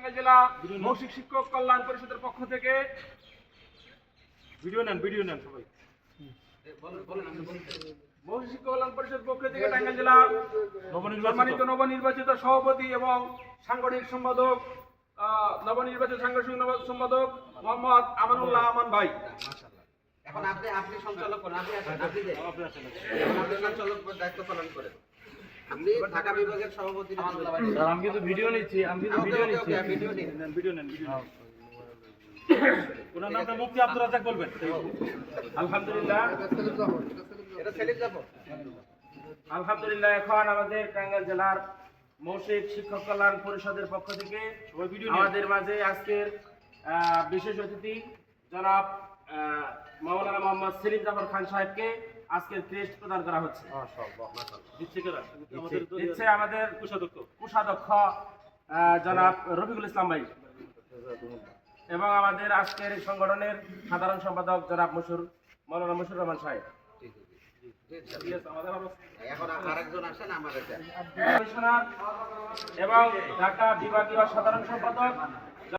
টাঙ্গাইল জেলা মৌখিক শিক্ষক কল্যাণ পরিষদের পক্ষ থেকে ভিডিও নেন সবাই। মৌখিক শিক্ষক কল্যাণ পরিষদ পক্ষ থেকে টাঙ্গাইল জেলা সম্মানিত নবনির্বাচিত সভাপতি এবং সাংগঠনিক সম্পাদক নবনির্বাচিত সাংগঠনিক সম্পাদক মোহাম্মদ আমানুল্লাহ আমান ভাই। এখন আপনি সঞ্চালক করেন, আপনি সঞ্চালক দায়িত্ব পালন করেন। আপনি ঢাকা বিভাগের সভাপতি। আমি কিন্তু ভিডিও নিচ্ছি, ভিডিও নেন। ওনার নামটা মুফতি আব্দুর রাজ্জাক বলবেন। আলহামদুলিল্লাহ, এটা সেলিম যাব। আলহামদুলিল্লাহ, এখন আমাদের টাঙ্গাইল জেলার মৌখিক শিক্ষক কল্যাণ পরিষদের পক্ষ থেকে আমাদের মাঝে আজকের বিশেষ অতিথি জনাব মাওলানা মোহাম্মদ সেলিম জাফর খান সাহেবকে আজকের ক্রেস্ট প্রদান করা হচ্ছে। দিচ্ছে আমাদের কোষাধ্যক্ষ জনাব রফিকুল ইসলাম ভাই এবং আমাদের আজকের সংগঠনের সাধারণ সম্পাদক জনাব মাওলানা মশুর রহমান সাহেব। এখন আরেকজন আসেন আমার কমিশনার এবং ঢাকা বিভাগীয় সাধারণ সম্পাদক